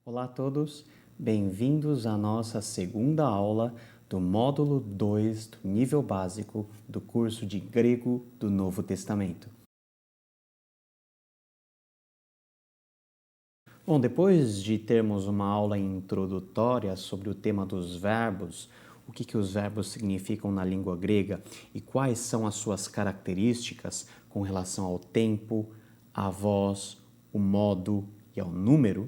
Olá a todos, bem-vindos à nossa segunda aula do módulo 2 do nível básico do curso de Grego do Novo Testamento. Bom, depois de termos uma aula introdutória sobre o tema dos verbos, o que os verbos significam na língua grega e quais são as suas características com relação ao tempo, à voz, o modo e ao número,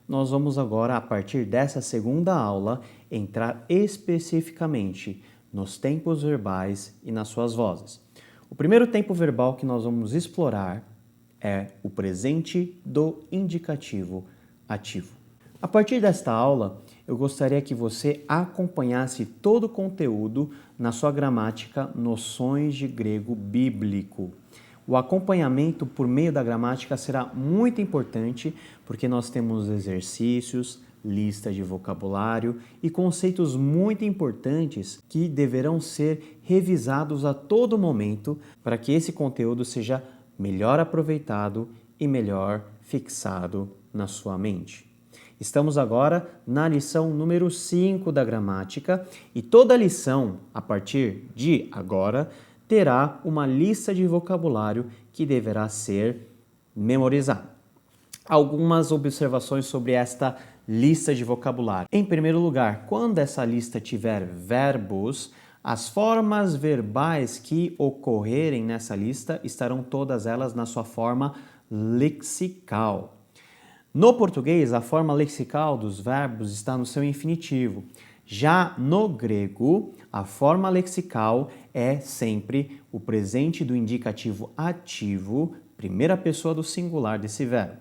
nós vamos agora, a partir dessa segunda aula, entrar especificamente nos tempos verbais e nas suas vozes. O primeiro tempo verbal que nós vamos explorar é o presente do indicativo ativo. A partir desta aula, eu gostaria que você acompanhasse todo o conteúdo na sua gramática Noções de Grego Bíblico. O acompanhamento por meio da gramática será muito importante porque nós temos exercícios, lista de vocabulário e conceitos muito importantes que deverão ser revisados a todo momento para que esse conteúdo seja melhor aproveitado e melhor fixado na sua mente. Estamos agora na lição número 5 da gramática e toda lição, a partir de agora, terá uma lista de vocabulário que deverá ser memorizada. Algumas observações sobre esta lista de vocabulário. Em primeiro lugar, quando essa lista tiver verbos, as formas verbais que ocorrerem nessa lista estarão todas elas na sua forma lexical. No português, a forma lexical dos verbos está no seu infinitivo. Já no grego, a forma lexical é sempre o presente do indicativo ativo, primeira pessoa do singular desse verbo.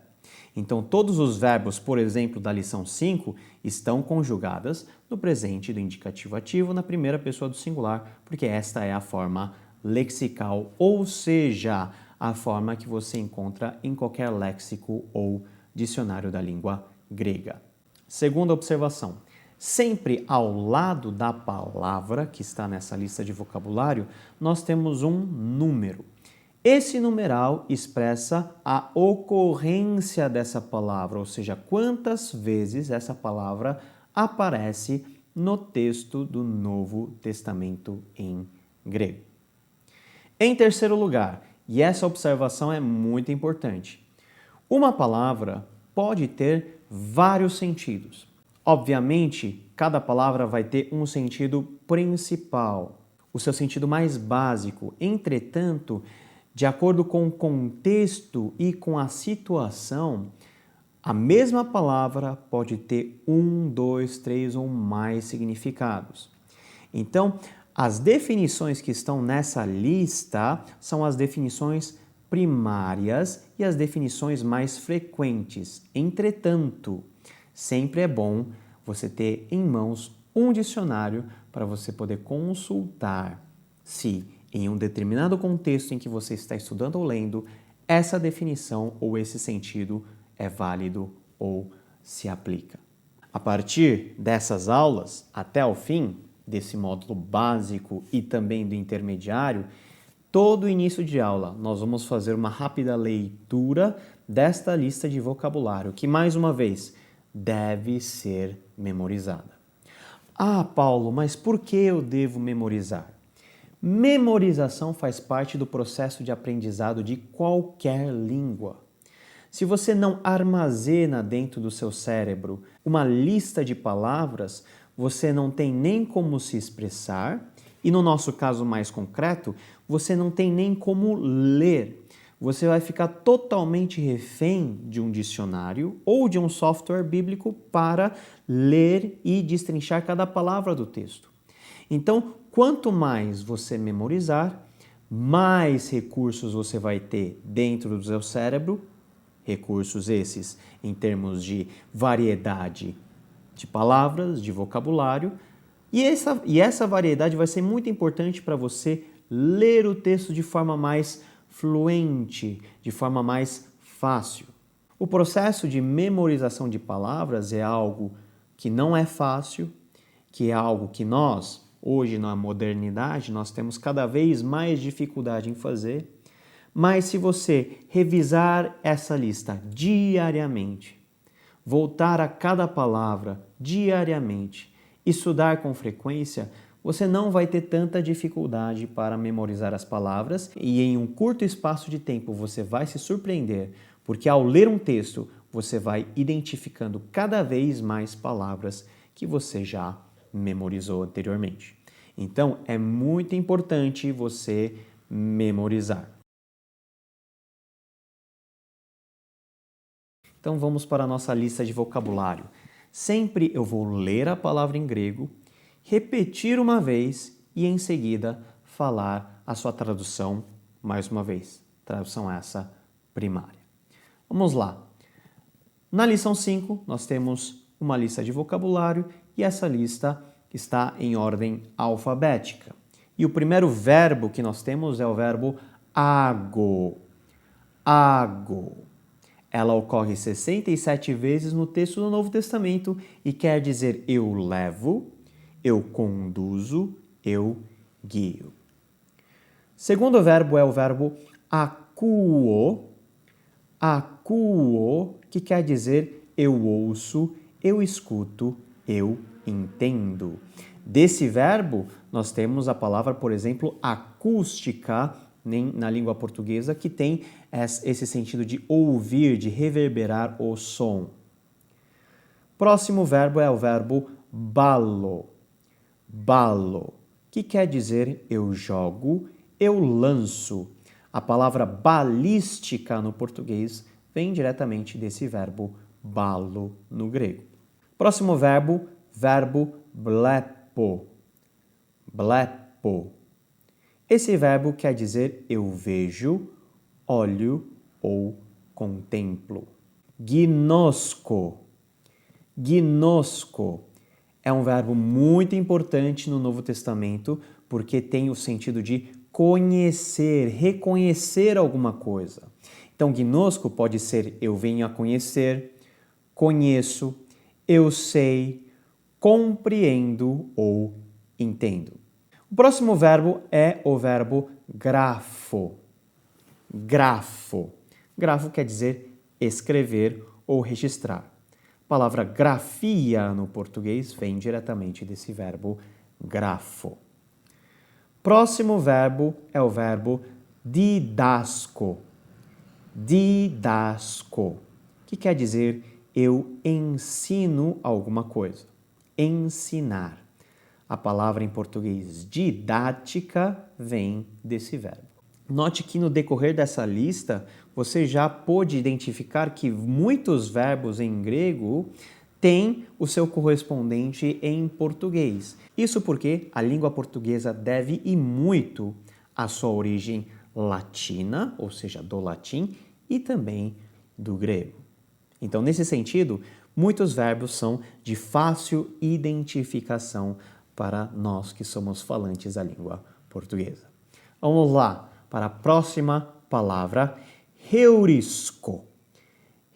Então, todos os verbos, por exemplo, da lição 5, estão conjugadas no presente do indicativo ativo na primeira pessoa do singular, porque esta é a forma lexical, ou seja, a forma que você encontra em qualquer léxico ou dicionário da língua grega. Segunda observação. Sempre ao lado da palavra que está nessa lista de vocabulário, nós temos um número. Esse numeral expressa a ocorrência dessa palavra, ou seja, quantas vezes essa palavra aparece no texto do Novo Testamento em grego. Em terceiro lugar, e essa observação é muito importante, uma palavra pode ter vários sentidos. Obviamente, cada palavra vai ter um sentido principal, o seu sentido mais básico. Entretanto, de acordo com o contexto e com a situação, a mesma palavra pode ter 1, 2, 3 ou mais significados. Então, as definições que estão nessa lista são as definições primárias e as definições mais frequentes. Entretanto, sempre é bom você ter em mãos um dicionário para você poder consultar se, em um determinado contexto em que você está estudando ou lendo, essa definição ou esse sentido é válido ou se aplica. A partir dessas aulas, até o fim desse módulo básico e também do intermediário, todo início de aula nós vamos fazer uma rápida leitura desta lista de vocabulário, que mais uma vez deve ser memorizada. Ah, Paulo, mas por que eu devo memorizar? Memorização faz parte do processo de aprendizado de qualquer língua. Se você não armazena dentro do seu cérebro uma lista de palavras, você não tem nem como se expressar e, no nosso caso mais concreto, você não tem nem como ler. Você vai ficar totalmente refém de um dicionário ou de um software bíblico para ler e destrinchar cada palavra do texto. Então, quanto mais você memorizar, mais recursos você vai ter dentro do seu cérebro, recursos esses em termos de variedade de palavras, de vocabulário, e essa variedade vai ser muito importante para você ler o texto de forma mais fluente, de forma mais fácil. O processo de memorização de palavras é algo que não é fácil, que é algo que nós, hoje na modernidade, nós temos cada vez mais dificuldade em fazer, mas se você revisar essa lista diariamente, voltar a cada palavra diariamente, estudar com frequência, você não vai ter tanta dificuldade para memorizar as palavras e em um curto espaço de tempo você vai se surpreender, porque ao ler um texto você vai identificando cada vez mais palavras que você já memorizou anteriormente. Então é muito importante você memorizar. Então vamos para a nossa lista de vocabulário. Sempre eu vou ler a palavra em grego, repetir uma vez e em seguida falar a sua tradução mais uma vez. Tradução essa primária. Vamos lá. Na lição 5 nós temos uma lista de vocabulário e essa lista está em ordem alfabética. E o primeiro verbo que nós temos é o verbo ago. Ago. Ela ocorre 67 vezes no texto do Novo Testamento e quer dizer eu levo, eu conduzo, eu guio. Segundo verbo é o verbo akuo, akuo, que quer dizer eu ouço, eu escuto, eu entendo. Desse verbo, nós temos a palavra, por exemplo, acústica, na língua portuguesa, que tem esse sentido de ouvir, de reverberar o som. Próximo verbo é o verbo ballo. Ballo, que quer dizer eu jogo, eu lanço. A palavra balística no português vem diretamente desse verbo ballo no grego. Próximo verbo, verbo blepo. Blepo. Esse verbo quer dizer eu vejo, olho ou contemplo. Gnosco. Gnosco é um verbo muito importante no Novo Testamento porque tem o sentido de conhecer, reconhecer alguma coisa. Então, gnosco pode ser eu venho a conhecer, conheço, eu sei, compreendo ou entendo. O próximo verbo é o verbo grafo. Grafo. Grafo quer dizer escrever ou registrar. A palavra grafia no português vem diretamente desse verbo grafo. Próximo verbo é o verbo didasco. Didasco, que quer dizer eu ensino alguma coisa. Ensinar. A palavra em português didática vem desse verbo. Note que no decorrer dessa lista, você já pôde identificar que muitos verbos em grego têm o seu correspondente em português. Isso porque a língua portuguesa deve e muito à sua origem latina, ou seja, do latim, e também do grego. Então, nesse sentido, muitos verbos são de fácil identificação para nós que somos falantes da língua portuguesa. Vamos lá para a próxima palavra, heurisco.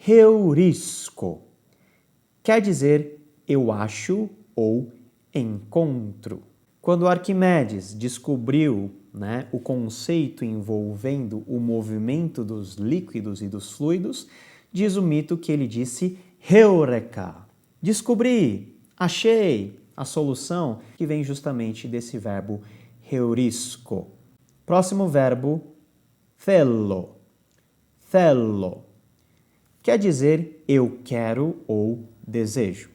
Heurisco quer dizer eu acho ou encontro. Quando Arquimedes descobriu o conceito envolvendo o movimento dos líquidos e dos fluidos, diz o mito que ele disse Heureka, descobri, achei a solução, que vem justamente desse verbo heurisco. Próximo verbo, thelo. Thelo quer dizer eu quero ou desejo.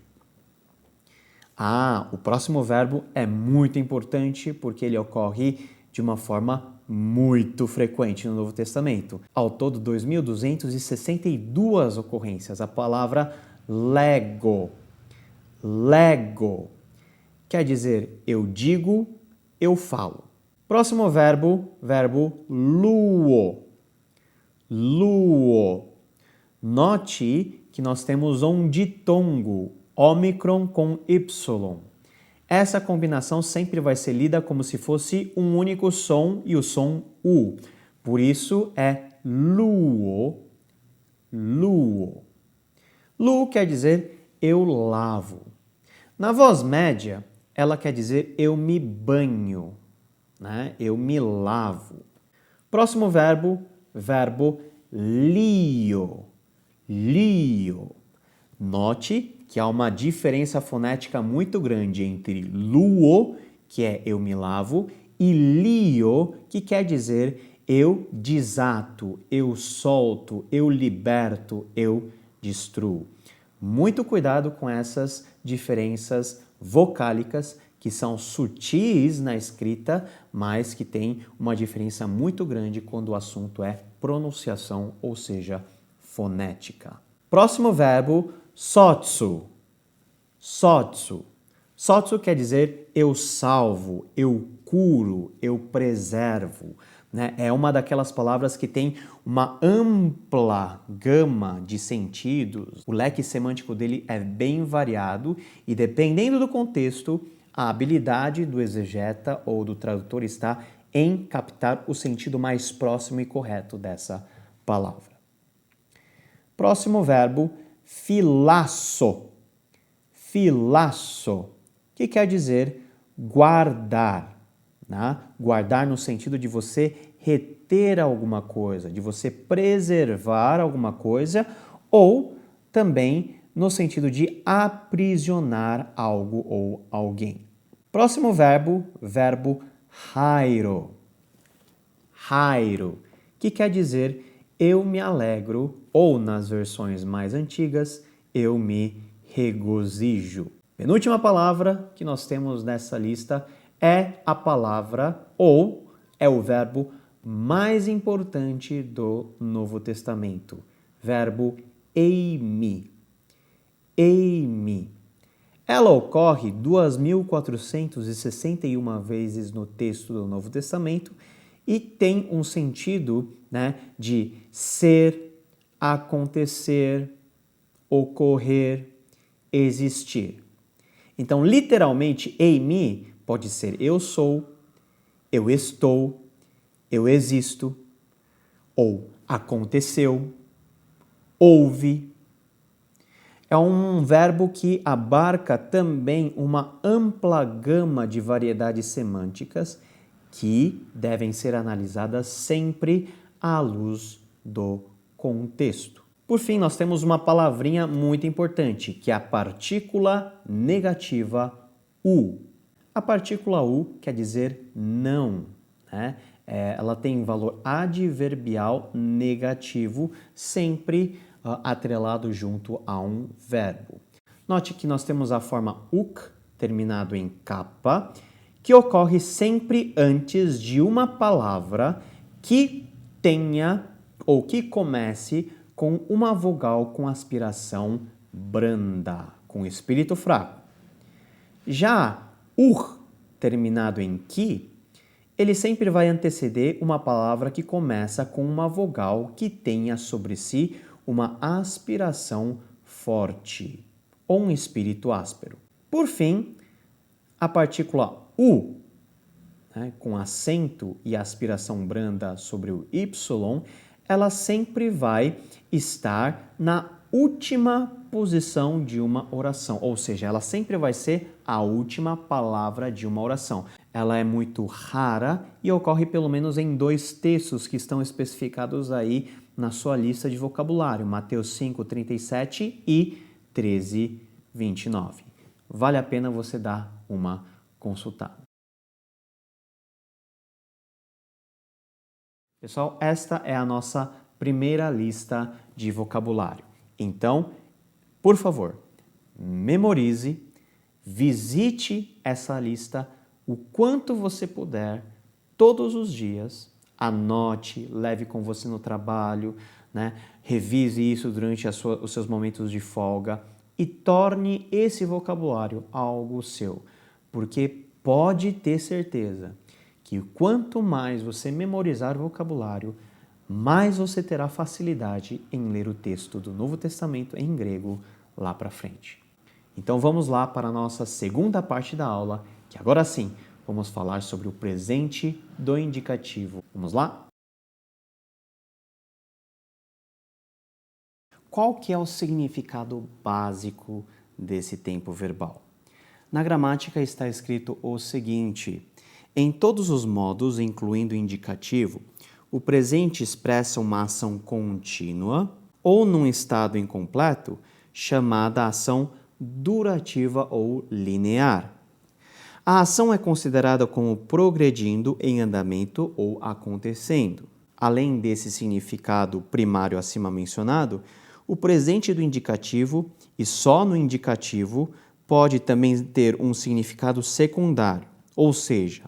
O próximo verbo é muito importante porque ele ocorre de uma forma muito frequente no Novo Testamento. Ao todo, 2.262 ocorrências. A palavra lego. Lego quer dizer eu digo, eu falo. Próximo verbo, verbo luo. Luo. Note que nós temos um ditongo, ômicron com Y. Essa combinação sempre vai ser lida como se fosse um único som e o som U. Por isso é luo, luo. Lu quer dizer eu lavo. Na voz média, ela quer dizer eu me banho, eu me lavo. Próximo verbo, verbo lio. Lio. Note que há uma diferença fonética muito grande entre luo, que é eu me lavo, e lio, que quer dizer eu desato, eu solto, eu liberto, eu destruo. Muito cuidado com essas diferenças vocálicas que são sutis na escrita, mas que têm uma diferença muito grande quando o assunto é pronunciação, ou seja, fonética. Próximo verbo, sotsu. Sotsu. Sotsu quer dizer eu salvo, eu curo, eu preservo. Né? É uma daquelas palavras que tem uma ampla gama de sentidos. O leque semântico dele é bem variado e, dependendo do contexto, a habilidade do exegeta ou do tradutor está em captar o sentido mais próximo e correto dessa palavra. Próximo verbo, filasso. Filasso, que quer dizer guardar. Né? Guardar no sentido de você reter alguma coisa, de você preservar alguma coisa, ou também no sentido de aprisionar algo ou alguém. Próximo verbo, verbo hairo. Hairo, que quer dizer eu me alegro, ou nas versões mais antigas, eu me regozijo. Penúltima palavra que nós temos nessa lista é a palavra ou é o verbo mais importante do Novo Testamento. Verbo eimi. Eimi. Ela ocorre 2.461 vezes no texto do Novo Testamento e tem um sentido, né, de ser, acontecer, ocorrer, existir. Então, literalmente, eimi pode ser eu sou, eu estou, eu existo, ou aconteceu, houve. É um verbo que abarca também uma ampla gama de variedades semânticas que devem ser analisadas sempre à luz do contexto. Por fim, nós temos uma palavrinha muito importante, que é a partícula negativa u. A partícula u quer dizer não, né? Ela tem valor adverbial negativo, sempre atrelado junto a um verbo. Note que nós temos a forma uk, terminado em capa, que ocorre sempre antes de uma palavra que tenha ou que comece com uma vogal com aspiração branda, com espírito fraco. Já terminado em ki, ele sempre vai anteceder uma palavra que começa com uma vogal que tenha sobre si uma aspiração forte ou um espírito áspero. Por fim, a partícula u, né, com acento e aspiração branda sobre o y, ela sempre vai estar na última posição de uma oração, ou seja, ela sempre vai ser a última palavra de uma oração. Ela é muito rara e ocorre pelo menos em 2 textos que estão especificados aí na sua lista de vocabulário, Mateus 5:37 e 13:29. Vale a pena você dar uma consultada. Pessoal, esta é a nossa primeira lista de vocabulário. Então, por favor, memorize, visite essa lista o quanto você puder, todos os dias, anote, leve com você no trabalho, né? Revise isso durante os seus momentos de folga e torne esse vocabulário algo seu, porque pode ter certeza que quanto mais você memorizar vocabulário, mais você terá facilidade em ler o texto do Novo Testamento em grego lá para frente. Então vamos lá para a nossa segunda parte da aula, que agora sim vamos falar sobre o presente do indicativo. Vamos lá? Qual que é o significado básico desse tempo verbal? Na gramática está escrito o seguinte: em todos os modos, incluindo o indicativo, o presente expressa uma ação contínua ou num estado incompleto, chamada ação durativa ou linear. A ação é considerada como progredindo em andamento ou acontecendo. Além desse significado primário acima mencionado, o presente do indicativo, e só no indicativo, pode também ter um significado secundário, ou seja,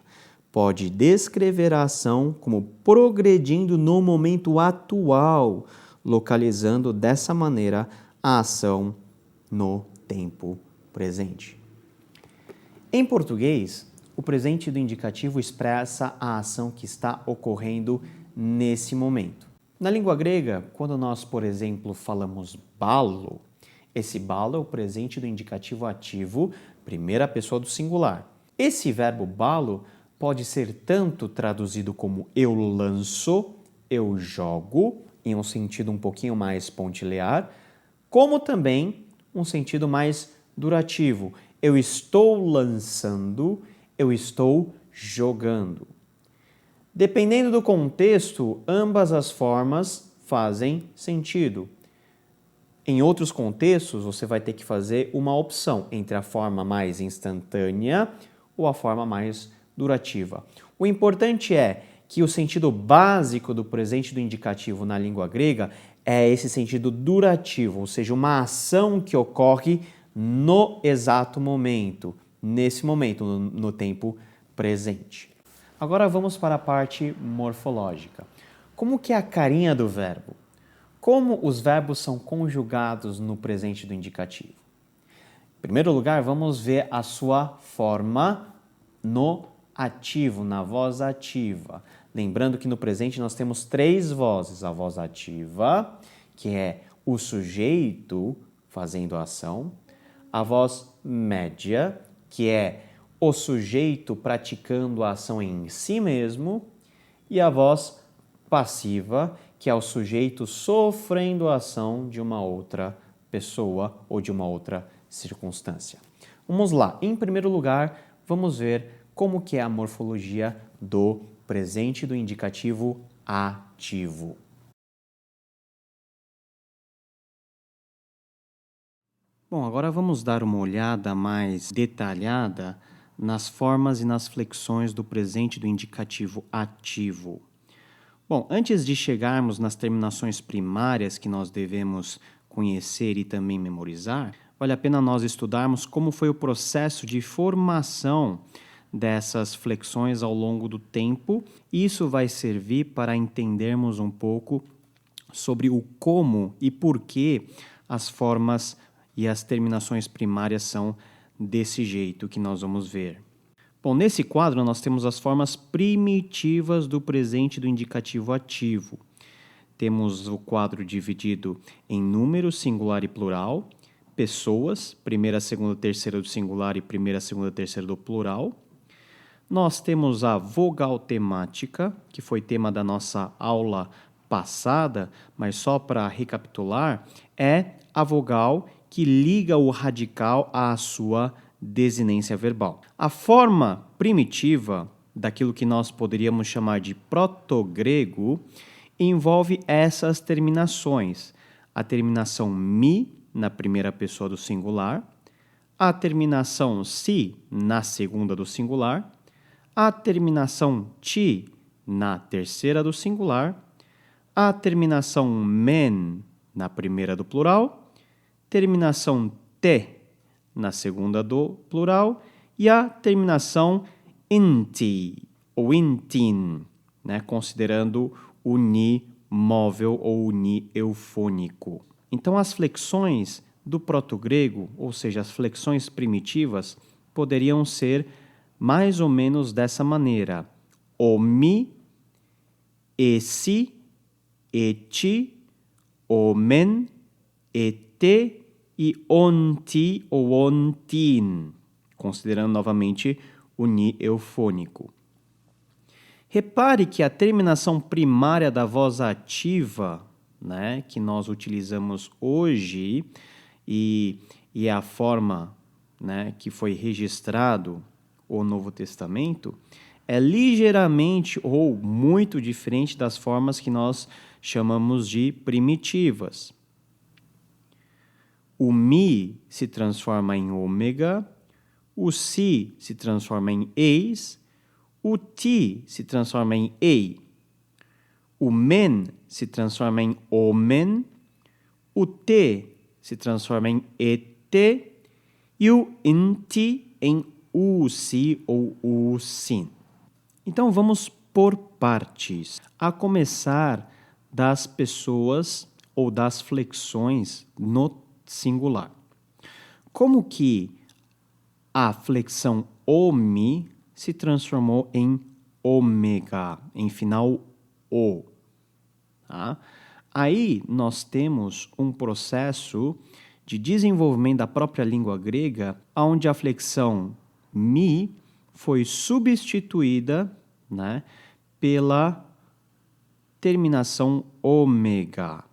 pode descrever a ação como progredindo no momento atual, localizando dessa maneira a ação no tempo presente. Em português, o presente do indicativo expressa a ação que está ocorrendo nesse momento. Na língua grega, quando nós, por exemplo, falamos balo, esse balo é o presente do indicativo ativo, primeira pessoa do singular. Esse verbo balo pode ser tanto traduzido como eu lanço, eu jogo, em um sentido um pouquinho mais pontilhar, como também um sentido mais durativo. Eu estou lançando, eu estou jogando. Dependendo do contexto, ambas as formas fazem sentido. Em outros contextos, você vai ter que fazer uma opção entre a forma mais instantânea ou a forma mais durativa. O importante é que o sentido básico do presente do indicativo na língua grega é esse sentido durativo, ou seja, uma ação que ocorre no exato momento, nesse momento, no tempo presente. Agora vamos para a parte morfológica. Como que é a carinha do verbo? Como os verbos são conjugados no presente do indicativo? Em primeiro lugar, vamos ver a sua forma no ativo, na voz ativa. Lembrando que no presente nós temos 3 vozes. A voz ativa, que é o sujeito fazendo a ação. A voz média, que é o sujeito praticando a ação em si mesmo. E a voz passiva, que é o sujeito sofrendo a ação de uma outra pessoa ou de uma outra circunstância. Vamos lá. Em primeiro lugar, vamos ver como que é a morfologia do presente do indicativo ativo. Bom, agora vamos dar uma olhada mais detalhada nas formas e nas flexões do presente do indicativo ativo. Bom, antes de chegarmos nas terminações primárias que nós devemos conhecer e também memorizar, vale a pena nós estudarmos como foi o processo de formação dessas flexões ao longo do tempo. Isso vai servir para entendermos um pouco sobre o como e por que as formas e as terminações primárias são desse jeito que nós vamos ver. Bom, nesse quadro nós temos as formas primitivas do presente do indicativo ativo. Temos o quadro dividido em número, singular e plural, pessoas, primeira, segunda, terceira do singular e primeira, segunda, terceira do plural. Nós temos a vogal temática, que foi tema da nossa aula passada, mas só para recapitular, é a vogal que liga o radical à sua desinência verbal. A forma primitiva daquilo que nós poderíamos chamar de protogrego envolve essas terminações. A terminação mi na primeira pessoa do singular, a terminação si na segunda do singular, a terminação ti na terceira do singular, a terminação men na primeira do plural, terminação te na segunda do plural e a terminação inti ou intin, né, considerando o ni móvel ou o ni eufônico. Então, as flexões do protogrego, ou seja, as flexões primitivas, poderiam ser mais ou menos dessa maneira: omi, esi, eti, omen, ete e onti ou ontin, considerando novamente o ni eufônico. Repare que a terminação primária da voz ativa, né, que nós utilizamos hoje e é a forma, né, que foi registrado o Novo Testamento, é ligeiramente ou muito diferente das formas que nós chamamos de primitivas. O mi se transforma em ômega, o si se transforma em eis, o ti se transforma em ei, o men se transforma em omen, o te se transforma em ete e o inti em usi ou usin. Então vamos por partes, a começar das pessoas ou das flexões no singular. Como que a flexão omi se transformou em ômega, em final o? Tá? Aí nós temos um processo de desenvolvimento da própria língua grega, onde a flexão mi foi substituída, né, pela terminação ômega.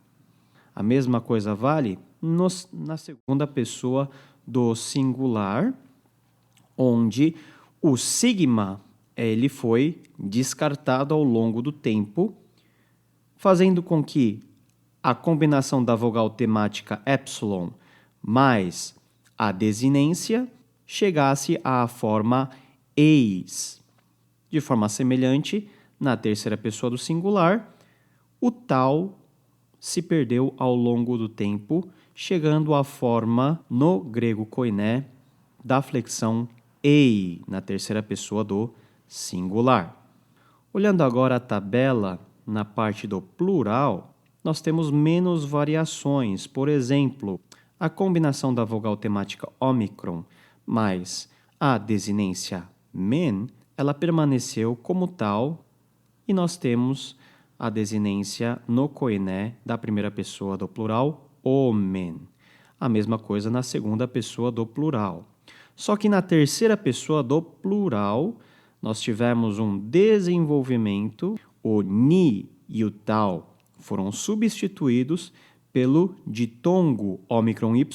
A mesma coisa vale na segunda pessoa do singular, onde o sigma ele foi descartado ao longo do tempo, fazendo com que a combinação da vogal temática epsilon mais a desinência chegasse à forma eis. De forma semelhante, na terceira pessoa do singular, o tal se perdeu ao longo do tempo, chegando à forma, no grego koiné, da flexão ei, na terceira pessoa do singular. Olhando agora a tabela na parte do plural, nós temos menos variações. Por exemplo, a combinação da vogal temática ômicron mais a desinência men, ela permaneceu como tal e nós temos a desinência no koiné da primeira pessoa do plural, omen. A mesma coisa na segunda pessoa do plural. Só que na terceira pessoa do plural, nós tivemos um desenvolvimento, o ni e o tal foram substituídos pelo ditongo ômicron y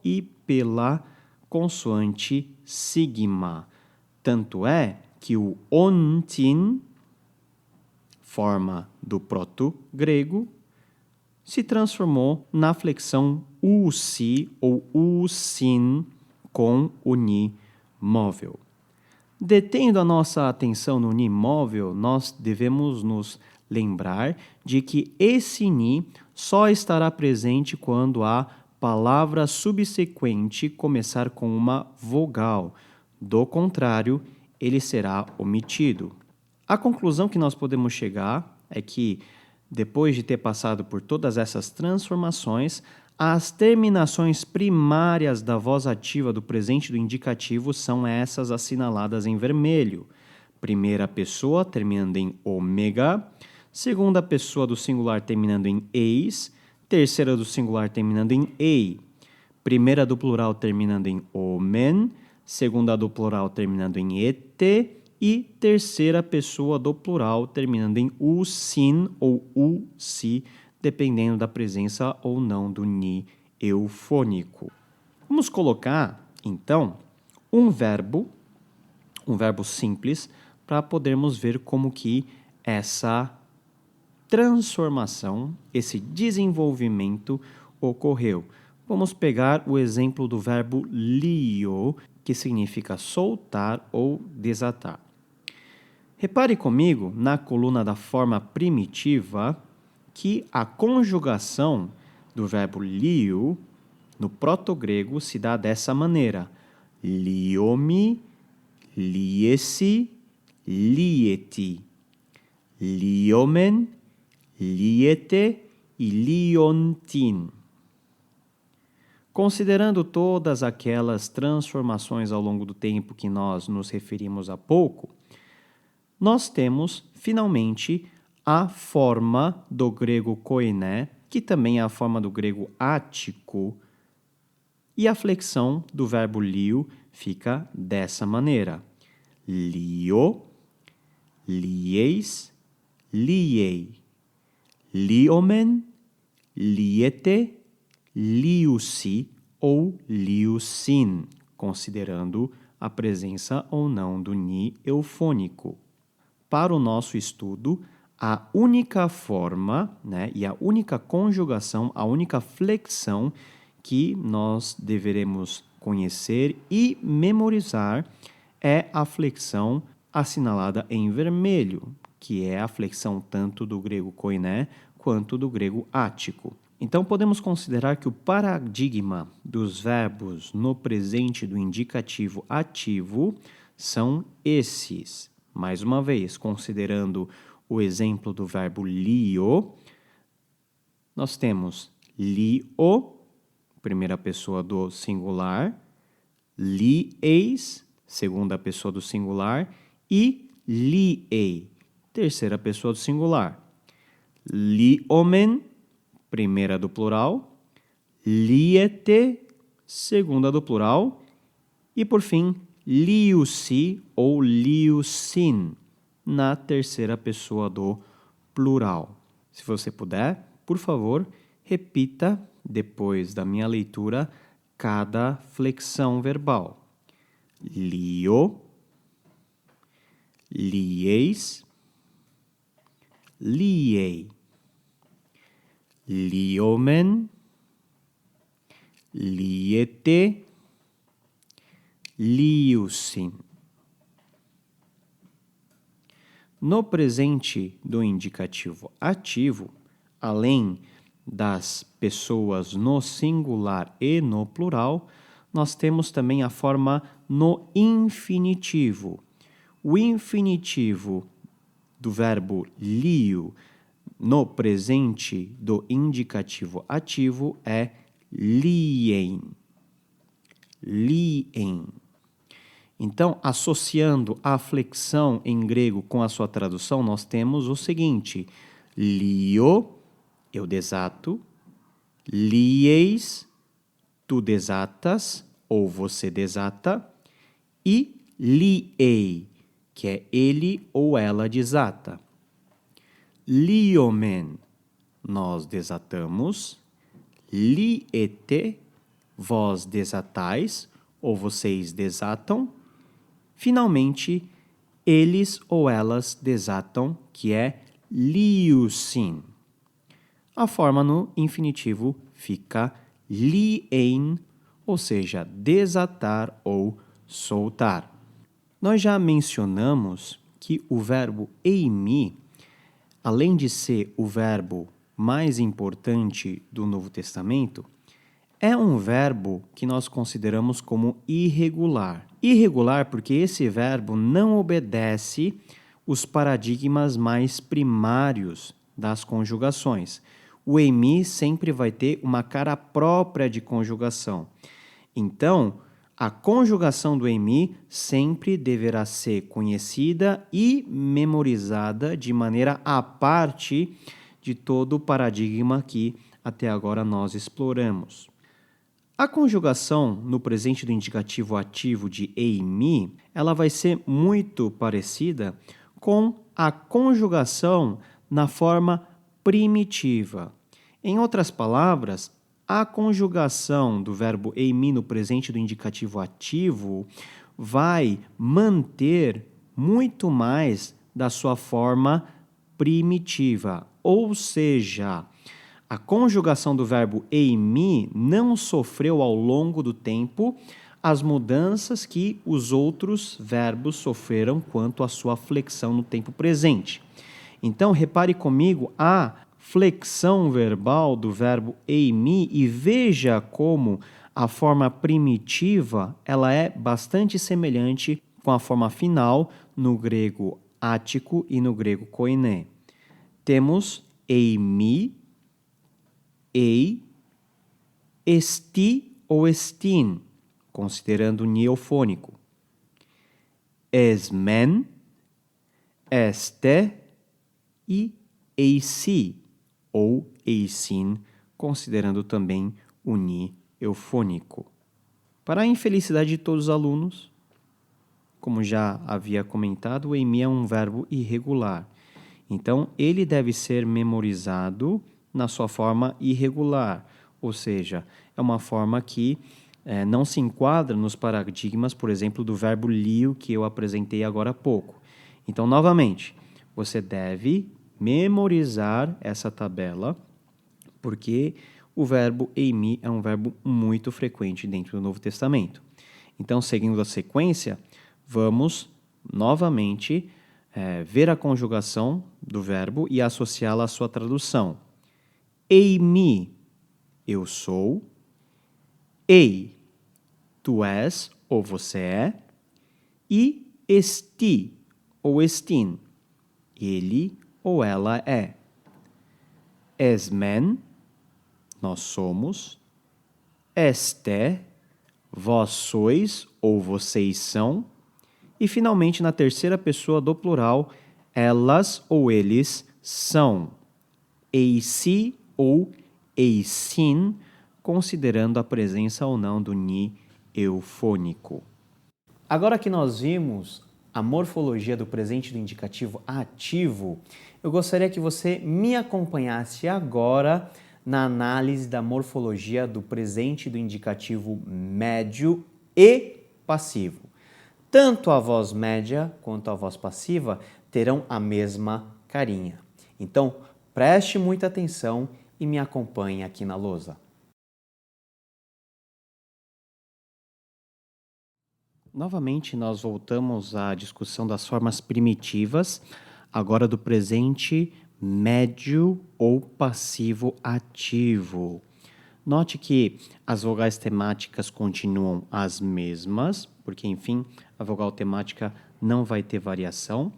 e pela consoante sigma. Tanto é que o ontin, forma do proto-grego, se transformou na flexão usi ou usin com o ni móvel. Detendo a nossa atenção no ni móvel, nós devemos nos lembrar de que esse ni só estará presente quando a palavra subsequente começar com uma vogal. Do contrário, ele será omitido. A conclusão que nós podemos chegar é que, depois de ter passado por todas essas transformações, as terminações primárias da voz ativa do presente do indicativo são essas assinaladas em vermelho. Primeira pessoa terminando em ômega, segunda pessoa do singular terminando em eis, terceira do singular terminando em ei, primeira do plural terminando em omen, segunda do plural terminando em ete e terceira pessoa do plural terminando em usin ou usi, dependendo da presença ou não do ni eufônico. Vamos colocar, então, um verbo simples, para podermos ver como que essa transformação, esse desenvolvimento ocorreu. Vamos pegar o exemplo do verbo lio, que significa soltar ou desatar. Repare comigo na coluna da forma primitiva que a conjugação do verbo lio no proto-grego se dá dessa maneira: liomi, liesi, lieti, liomen, liete e liontin. Considerando todas aquelas transformações ao longo do tempo que nós nos referimos há pouco, nós temos, finalmente, a forma do grego koiné, que também é a forma do grego ático, e a flexão do verbo lio fica dessa maneira: lio, lieis, liei, liomen, liete, liusi ou liusin, considerando a presença ou não do ni eufônico. Para o nosso estudo, a única forma, e a única conjugação, a única flexão que nós deveremos conhecer e memorizar é a flexão assinalada em vermelho, que é a flexão tanto do grego koiné quanto do grego ático. Então, podemos considerar que o paradigma dos verbos no presente do indicativo ativo são esses. Mais uma vez, considerando o exemplo do verbo lio, nós temos lio, primeira pessoa do singular, lieis, segunda pessoa do singular, e liei, terceira pessoa do singular. Liomen, primeira do plural, liete, segunda do plural, e por fim, liusi ou liusin, na terceira pessoa do plural. Se você puder, por favor, repita, depois da minha leitura, cada flexão verbal. Lio, lieis, liei, liomen, liete, liusin. No presente do indicativo ativo, além das pessoas no singular e no plural, nós temos também a forma no infinitivo. O infinitivo do verbo lio no presente do indicativo ativo é lien. Lien. Então, associando a flexão em grego com a sua tradução, nós temos o seguinte: lio, eu desato, lieis, tu desatas ou você desata, e liei, que é ele ou ela desata. Liomen, nós desatamos, liete, vós desatais ou vocês desatam. Finalmente, eles ou elas desatam, que é liusin. A forma no infinitivo fica lien, ou seja, desatar ou soltar. Nós já mencionamos que o verbo eimi, além de ser o verbo mais importante do Novo Testamento, é um verbo que nós consideramos como irregular. Irregular porque esse verbo não obedece os paradigmas mais primários das conjugações. O emi sempre vai ter uma cara própria de conjugação. Então, a conjugação do emi sempre deverá ser conhecida e memorizada de maneira à parte de todo o paradigma que até agora nós exploramos. A conjugação no presente do indicativo ativo de eimi, ela vai ser muito parecida com a conjugação na forma primitiva. Em outras palavras, a conjugação do verbo eimi no presente do indicativo ativo vai manter muito mais da sua forma primitiva, ou seja, a conjugação do verbo eimi não sofreu ao longo do tempo as mudanças que os outros verbos sofreram quanto à sua flexão no tempo presente. Então, repare comigo a flexão verbal do verbo eimi e veja como a forma primitiva ela é bastante semelhante com a forma final no grego ático e no grego koiné. Temos eimi, ei, esti ou estin, considerando o neofônico. Esmen, este e eisi ou eisin, considerando também o ni eufônico. Para a infelicidade de todos os alunos, como já havia comentado, o eimi é um verbo irregular. Então, ele deve ser memorizado na sua forma irregular, ou seja, é uma forma que não se enquadra nos paradigmas, por exemplo, do verbo lio que eu apresentei agora há pouco. Então, novamente, você deve memorizar essa tabela, porque o verbo eimi é um verbo muito frequente dentro do Novo Testamento. Então, seguindo a sequência, vamos novamente ver a conjugação do verbo e associá-la à sua tradução. Eimi, eu sou. Ei, tu és ou você é. E esti ou estin, ele ou ela é. Esmen, nós somos. Este, vós sois ou vocês são. E, finalmente, na terceira pessoa do plural, elas ou eles são. Eisi ou eisin, considerando a presença ou não do ni eufônico. Agora que nós vimos a morfologia do presente do indicativo ativo, eu gostaria que você me acompanhasse agora na análise da morfologia do presente do indicativo médio e passivo. Tanto a voz média quanto a voz passiva terão a mesma carinha. Então, preste muita atenção e me acompanhe aqui na lousa. Novamente, nós voltamos à discussão das formas primitivas, agora do presente médio ou passivo ativo. Note que as vogais temáticas continuam as mesmas, porque, enfim, a vogal temática não vai ter variação.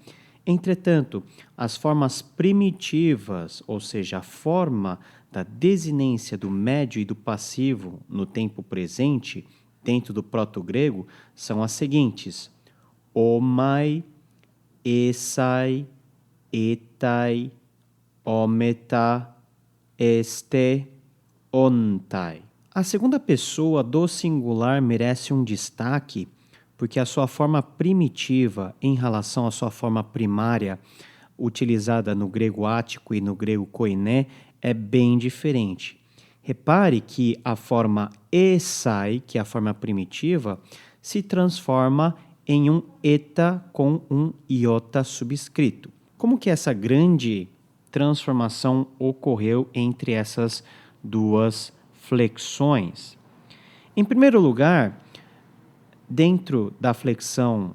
Entretanto, as formas primitivas, ou seja, a forma da desinência do médio e do passivo no tempo presente, dentro do proto-grego, são as seguintes: omai, esai, etai, ometa, este, ontai. A segunda pessoa do singular merece um destaque porque a sua forma primitiva em relação à sua forma primária, utilizada no grego ático e no grego koiné, é bem diferente. Repare que a forma esai, que é a forma primitiva, se transforma em um eta com um iota subscrito. Como que essa grande transformação ocorreu entre essas duas flexões? Em primeiro lugar, dentro da flexão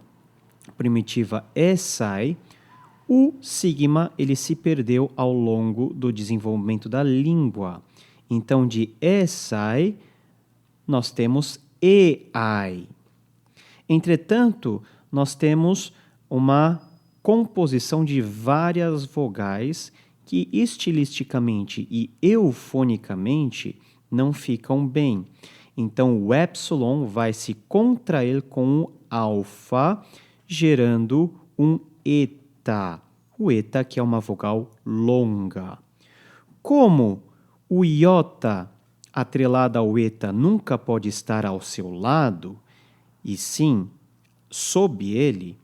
primitiva esai, o sigma ele se perdeu ao longo do desenvolvimento da língua. Então, de esai, nós temos eai. Entretanto, nós temos uma composição de várias vogais que estilisticamente e eufonicamente não ficam bem. Então, o epsilon vai se contrair com o alfa, gerando um eta. O eta que é uma vogal longa. Como o iota atrelado ao eta nunca pode estar ao seu lado, e sim sob ele,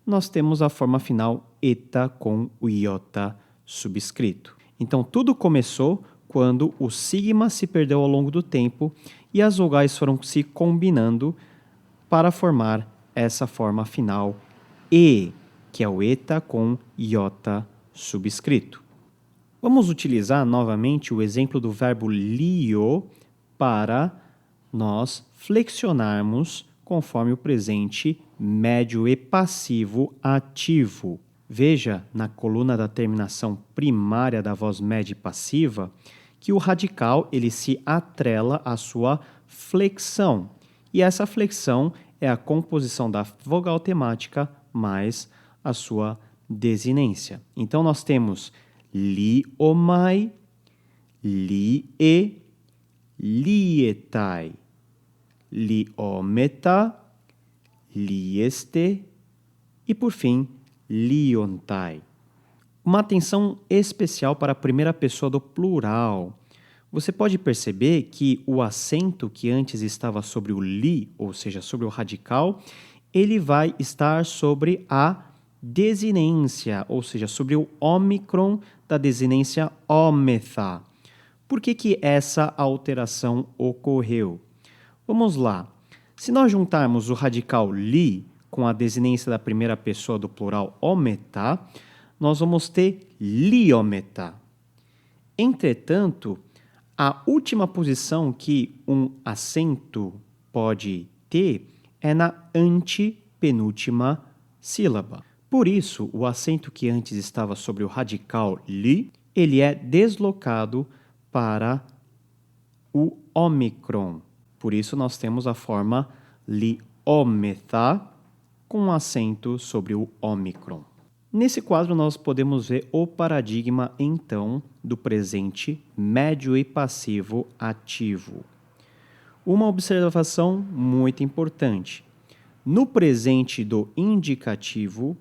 nós temos a forma final eta com o iota subscrito. Então, tudo começou quando o sigma se perdeu ao longo do tempo e as vogais foram se combinando para formar essa forma final e, que é o eta com iota subscrito. Vamos utilizar novamente o exemplo do verbo lio para nós flexionarmos conforme o presente médio e passivo ativo. Veja na coluna da terminação primária da voz média e passiva que o radical ele se atrela à sua flexão. E essa flexão é a composição da vogal temática mais a sua desinência. Então, nós temos liomai, lie, lietai, liometa, lieste e, por fim, liontai. Uma atenção especial para a primeira pessoa do plural. Você pode perceber que o acento que antes estava sobre o li, ou seja, sobre o radical, ele vai estar sobre a desinência, ou seja, sobre o ômicron da desinência ometha. Por que essa alteração ocorreu? Vamos lá. Se nós juntarmos o radical li com a desinência da primeira pessoa do plural ometa, nós vamos ter liometa. Entretanto, A última posição que um acento pode ter é na antepenúltima sílaba. Por isso, o acento que antes estava sobre o radical li, ele é deslocado para o ômicron. Por isso, nós temos a forma liômetha com acento sobre o ômicron. Nesse quadro, nós podemos ver o paradigma, então, do presente médio e passivo ativo. Uma observação muito importante. No presente do indicativo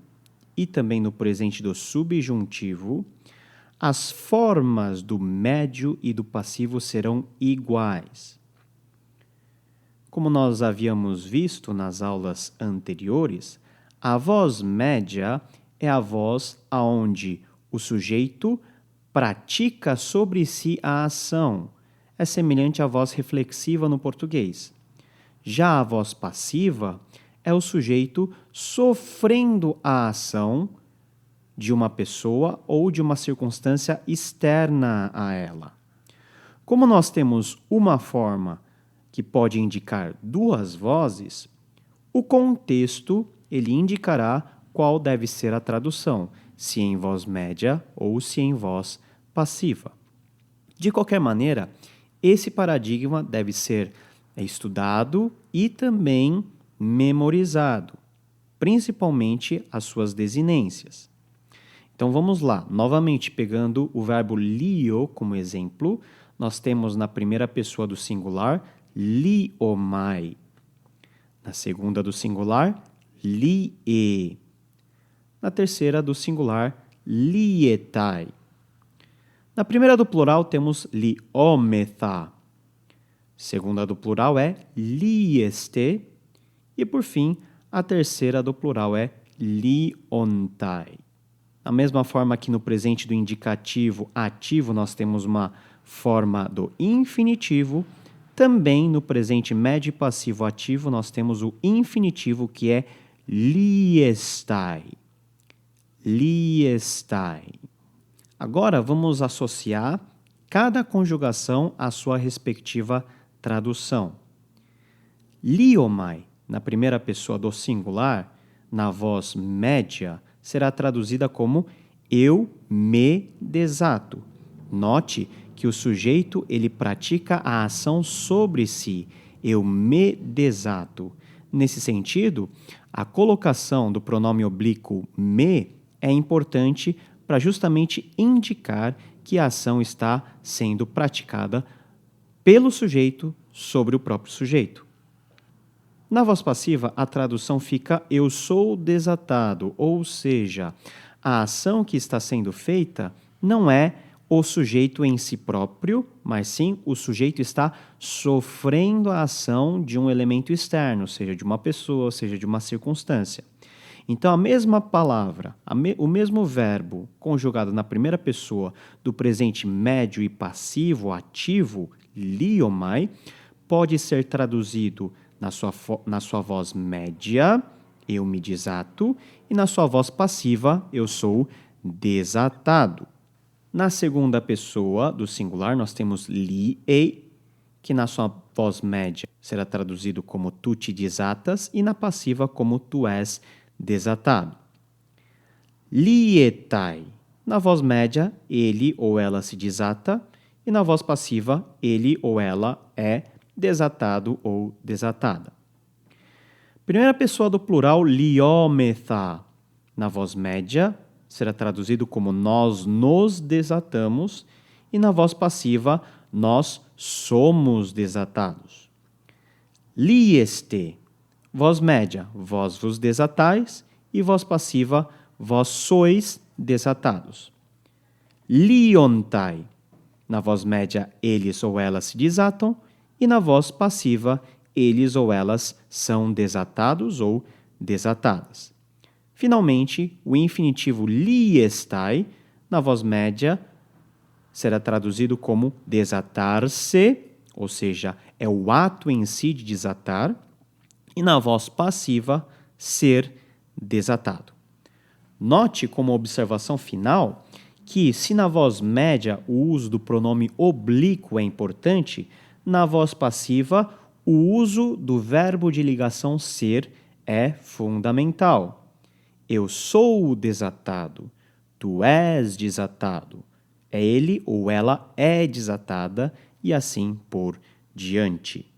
e também no presente do subjuntivo, as formas do médio e do passivo serão iguais. Como nós havíamos visto nas aulas anteriores, a voz média é a voz onde o sujeito pratica sobre si a ação. É semelhante à voz reflexiva no português. Já a voz passiva é o sujeito sofrendo a ação de uma pessoa ou de uma circunstância externa a ela. Como nós temos uma forma que pode indicar duas vozes, o contexto ele indicará qual deve ser a tradução, se em voz média ou se em voz passiva. De qualquer maneira, esse paradigma deve ser estudado e também memorizado, principalmente as suas desinências. Então vamos lá, novamente pegando o verbo lio como exemplo, nós temos na primeira pessoa do singular liomai, na segunda do singular lie, na terceira do singular lietai. Na primeira do plural temos liômetha, segunda do plural é lieste e por fim a terceira do plural é liontai. Da mesma forma que no presente do indicativo ativo nós temos uma forma do infinitivo, também no presente médio e passivo ativo nós temos o infinitivo que é liestai. Liestai. Agora vamos associar cada conjugação à sua respectiva tradução. Liomai, na primeira pessoa do singular, na voz média, será traduzida como eu me desato. Note que o sujeito ele pratica a ação sobre si. Eu me desato. Nesse sentido, a colocação do pronome oblíquo me é importante para justamente indicar que a ação está sendo praticada pelo sujeito sobre o próprio sujeito. Na voz passiva, a tradução fica eu sou desatado, ou seja, a ação que está sendo feita não é o sujeito em si próprio, mas sim o sujeito está sofrendo a ação de um elemento externo, seja de uma pessoa, seja de uma circunstância. Então, a mesma palavra, o mesmo verbo conjugado na primeira pessoa do presente médio e passivo ativo, liomai, pode ser traduzido na sua voz média, eu me desato, e na sua voz passiva, eu sou desatado. Na segunda pessoa do singular, nós temos liei, que na sua voz média será traduzido como tu te desatas, e na passiva como tu és desatado. Lietai, na voz média, ele ou ela se desata, e na voz passiva, ele ou ela é desatado ou desatada. Primeira pessoa do plural, liômetha, na voz média, será traduzido como nós nos desatamos, e na voz passiva, nós somos desatados. Lieste, voz média, vós vos desatais, e voz passiva, vós sois desatados. Liontai, na voz média, eles ou elas se desatam, e na voz passiva, eles ou elas são desatados ou desatadas. Finalmente, o infinitivo liestai, na voz média, será traduzido como desatar-se, ou seja, é o ato em si de desatar, e na voz passiva, ser desatado. Note como observação final que, se na voz média o uso do pronome oblíquo é importante, na voz passiva o uso do verbo de ligação ser é fundamental. Eu sou desatado, tu és desatado, ele ou ela é desatada e assim por diante.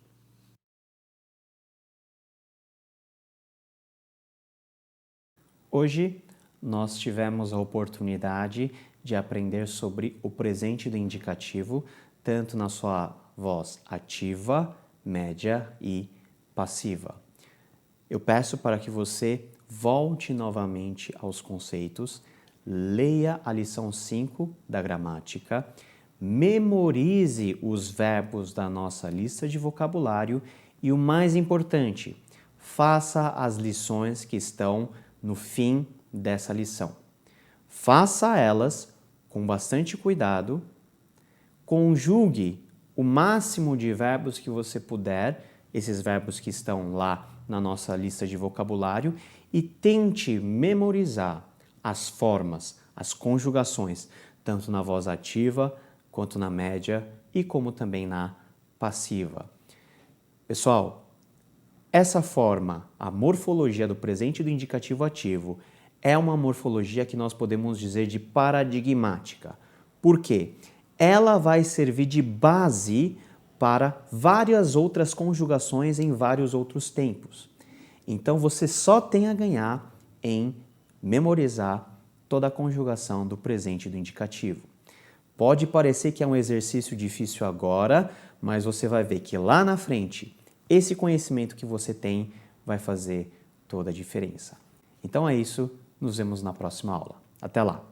Hoje nós tivemos a oportunidade de aprender sobre o presente do indicativo, tanto na sua voz ativa, média e passiva. Eu peço para que você volte novamente aos conceitos, leia a lição 5 da gramática, memorize os verbos da nossa lista de vocabulário e, o mais importante, faça as lições que estão no fim dessa lição. Faça elas com bastante cuidado, conjugue o máximo de verbos que você puder, esses verbos que estão lá na nossa lista de vocabulário, e tente memorizar as formas, as conjugações, tanto na voz ativa, quanto na média e como também na passiva. Pessoal, essa forma, a morfologia do presente do indicativo ativo, é uma morfologia que nós podemos dizer de paradigmática. Por quê? Ela vai servir de base para várias outras conjugações em vários outros tempos. Então você só tem a ganhar em memorizar toda a conjugação do presente do indicativo. Pode parecer que é um exercício difícil agora, mas você vai ver que lá na frente, esse conhecimento que você tem vai fazer toda a diferença. Então é isso, nos vemos na próxima aula. Até lá!